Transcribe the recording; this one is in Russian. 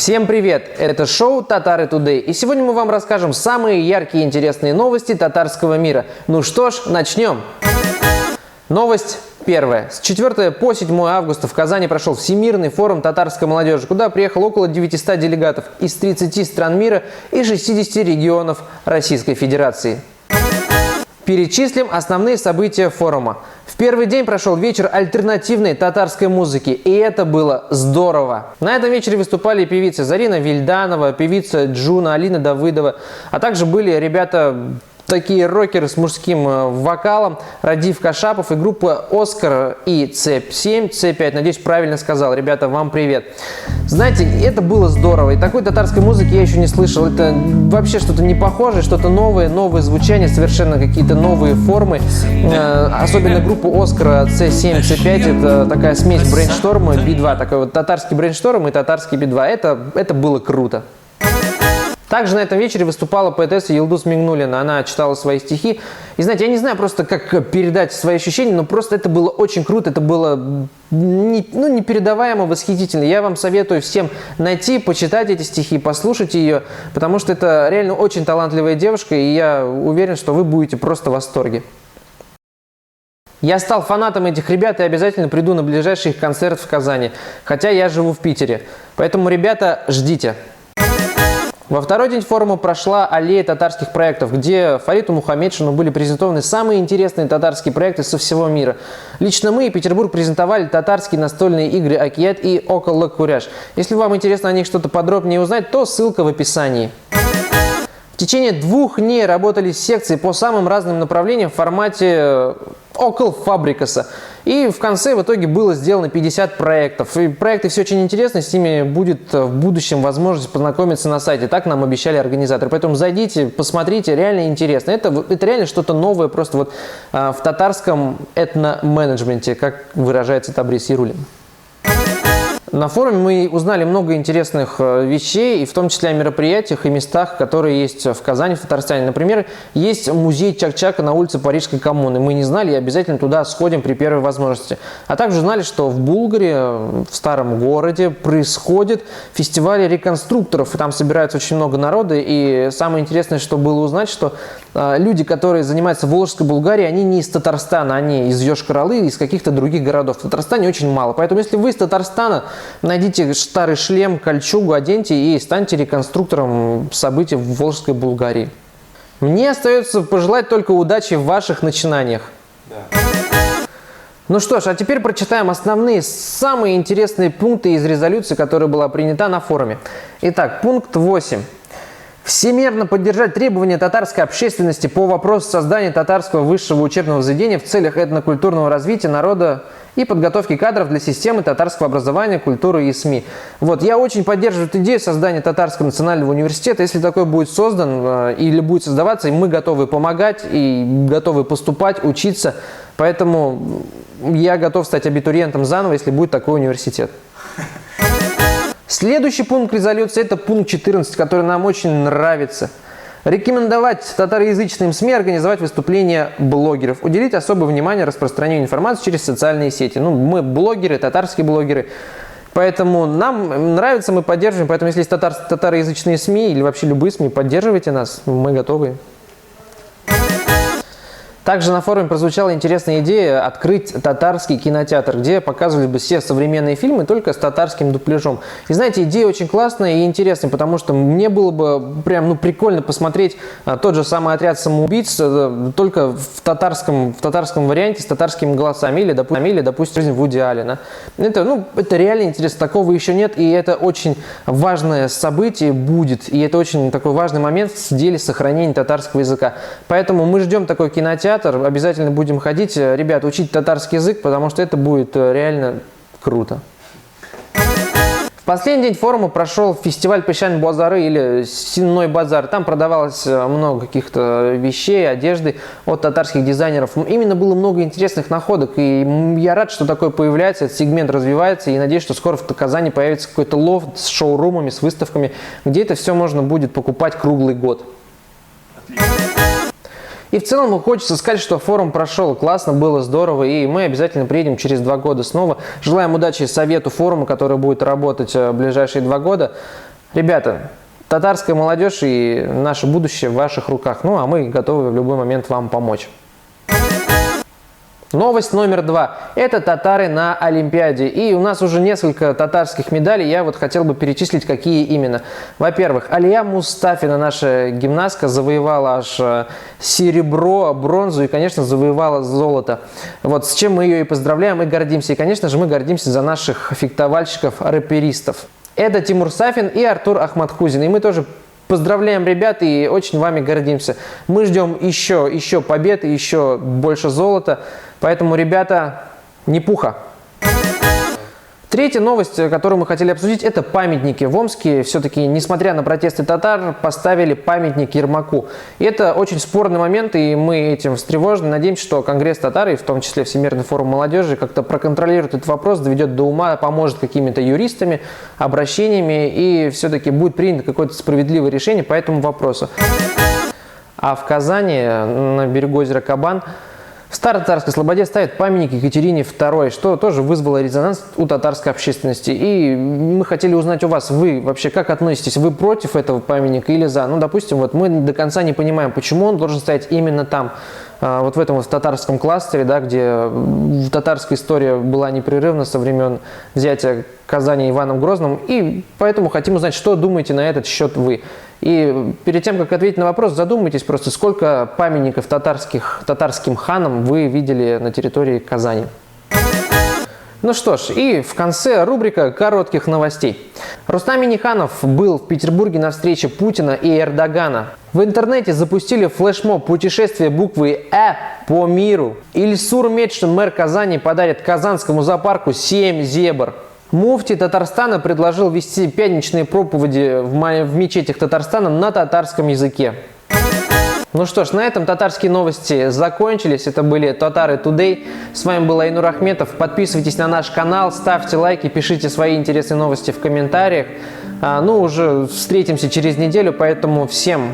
Всем привет! Это шоу Татары Today, и сегодня мы вам расскажем самые яркие и интересные новости татарского мира. Ну что ж, начнем! Новость первая. С 4 по 7 августа в Казани прошел Всемирный форум татарской молодежи, куда приехало около 900 делегатов из 30 стран мира и 60 регионов Российской Федерации. Перечислим основные события форума. В первый день прошел вечер альтернативной татарской музыки, и это было здорово. На этом вечере выступали певицы Зарина Вильданова, певица Джуна, Алина Давыдова, а также были ребята, такие рокеры с мужским вокалом, Радив Кашапов и группа «Оскар» и Цепь-7, Цепь-5. Надеюсь, правильно сказал. Ребята, вам привет. Знаете, это было здорово. И такой татарской музыки я еще не слышал. Это вообще что-то не похожее, что-то новое, новое звучание, совершенно какие-то новые формы. Особенно группа «Оскар», C7, C5. Это такая смесь брейншторма, Би-2. Такой вот татарский брейншторм и татарский Би-2. Это было круто. Также на этом вечере выступала поэтесса Юлдус Мигнуллина. Она читала свои стихи. И знаете, я не знаю просто, как передать свои ощущения, но просто это было очень круто. Это было непередаваемо восхитительно. Я вам советую всем найти, почитать эти стихи, послушать ее, потому что это реально очень талантливая девушка, и я уверен, что вы будете просто в восторге. Я стал фанатом этих ребят и обязательно приду на ближайший их концерт в Казани, хотя я живу в Питере. Поэтому, ребята, ждите. Во второй день форума прошла аллея татарских проектов, где Фариту Мухаммедшину были презентованы самые интересные татарские проекты со всего мира. Лично мы и Петербург презентовали татарские настольные игры «Акият» и «Около Куряш». Если вам интересно о них что-то подробнее узнать, то ссылка в описании. В течение 2 дней работали секции по самым разным направлениям в формате около фабрикаса. И в конце в итоге было сделано 50 проектов. И проекты все очень интересны, с ними будет в будущем возможность познакомиться на сайте. Так нам обещали организаторы. Поэтому зайдите, посмотрите, реально интересно. Это реально что-то новое просто вот в татарском этно-менеджменте, как выражается Табрис Ярулин. На форуме мы узнали много интересных вещей, и в том числе о мероприятиях и местах, которые есть в Казани, в Татарстане. Например, есть музей Чак-Чака на улице Парижской коммуны. Мы не знали и обязательно туда сходим при первой возможности. А также узнали, что в Булгаре, в старом городе, происходит фестиваль реконструкторов. И там собирается очень много народа. И самое интересное, что было узнать, что люди, которые занимаются в Волжской Булгарии, они не из Татарстана, они из Йошкар-Олы, из каких-то других городов. В Татарстане очень мало. Поэтому, если вы из Татарстана, найдите старый шлем, кольчугу, оденьте и станьте реконструктором событий в Волжской Булгарии. Мне остается пожелать только удачи в ваших начинаниях. Да. Ну что ж, а теперь прочитаем основные, самые интересные пункты из резолюции, которая была принята на форуме. Итак, пункт 8. Всемерно поддержать требования татарской общественности по вопросу создания татарского высшего учебного заведения в целях этнокультурного развития народа и подготовки кадров для системы татарского образования, культуры и СМИ. Вот, я очень поддерживаю эту идею создания Татарского национального университета. Если такой будет создан или будет создаваться, мы готовы помогать и готовы поступать, учиться. Поэтому я готов стать абитуриентом заново, если будет такой университет. Следующий пункт резолюции – это пункт 14, который нам очень нравится. Рекомендовать татароязычным СМИ организовать выступления блогеров. Уделить особое внимание распространению информации через социальные сети. Ну, мы блогеры, татарские блогеры, поэтому нам нравится, мы поддерживаем. Поэтому если есть татароязычные СМИ или вообще любые СМИ, поддерживайте нас, мы готовы. Также на форуме прозвучала интересная идея открыть татарский кинотеатр, где показывали бы все современные фильмы только с татарским дубляжом. И знаете, идея очень классная и интересная, потому что мне было бы прям прикольно посмотреть тот же самый «Отряд самоубийц» только в татарском варианте с татарскими голосами или, допустим, «Жизнь Вуди Аллена». Это реально интересно, такого еще нет, и это очень важное событие будет, и это очень такой важный момент в деле сохранения татарского языка. Поэтому мы ждем такой кинотеатр. Обязательно будем ходить, ребят, учить татарский язык, потому что это будет реально круто. В последний день форума прошел фестиваль Песчаный базары или Сенной базар. Там продавалось много каких-то вещей, одежды от татарских дизайнеров. Именно было много интересных находок, и я рад, что такое появляется, этот сегмент развивается, и надеюсь, что скоро в Казани появится какой-то лофт с шоурумами, с выставками, где это все можно будет покупать круглый год. И в целом хочется сказать, что форум прошел классно, было здорово, и мы обязательно приедем через 2 года снова. Желаем удачи совету форума, который будет работать в ближайшие 2 года. Ребята, татарская молодежь и наше будущее в ваших руках. Ну, а мы готовы в любой момент вам помочь. Новость номер 2. Это татары на Олимпиаде. И у нас уже несколько татарских медалей. Я вот хотел бы перечислить, какие именно. Во-первых, Алия Мустафина, наша гимнастка, завоевала аж серебро, бронзу и, конечно, завоевала золото. Вот с чем мы ее и поздравляем, и гордимся. И, конечно же, мы гордимся за наших фехтовальщиков-рэперистов. Это Тимур Сафин и Артур Ахматхузин. И мы тоже поздравляем ребят и очень вами гордимся. Мы ждем еще побед и еще больше золота. Поэтому, ребята, не пуха. Третья новость, которую мы хотели обсудить, это памятники. В Омске все-таки, несмотря на протесты татар, поставили памятник Ермаку. И это очень спорный момент, и мы этим встревожены. Надеемся, что Конгресс татар, и в том числе Всемирный форум молодежи, как-то проконтролирует этот вопрос, доведет до ума, поможет какими-то юристами, обращениями, и все-таки будет принято какое-то справедливое решение по этому вопросу. А в Казани, на берегу озера Кабан, в Старо-Татарской Слободе ставят памятник Екатерине II, что тоже вызвало резонанс у татарской общественности. И мы хотели узнать у вас, вы вообще как относитесь? Вы против этого памятника или за? Ну, допустим, вот мы до конца не понимаем, почему он должен стоять именно там, вот в этом вот татарском кластере, да, где татарская история была непрерывна со времен взятия Казани Иваном Грозным. И поэтому хотим узнать, что думаете на этот счет вы. И перед тем, как ответить на вопрос, задумайтесь просто, сколько памятников татарским ханам вы видели на территории Казани. Ну что ж, и в конце рубрика коротких новостей. Рустам Минниханов был в Петербурге на встрече Путина и Эрдогана. В интернете запустили флешмоб «Путешествие буквы «Э» по миру». Ильсур Метшин, мэр Казани, подарит казанскому зоопарку 7 зебр. Муфти Татарстана предложил вести пятничные проповеди в мечетях Татарстана на татарском языке. Ну что ж, на этом татарские новости закончились. Это были Татары Today. С вами был Айнур Ахметов. Подписывайтесь на наш канал, ставьте лайки, пишите свои интересные новости в комментариях. Ну, уже встретимся через неделю, поэтому всем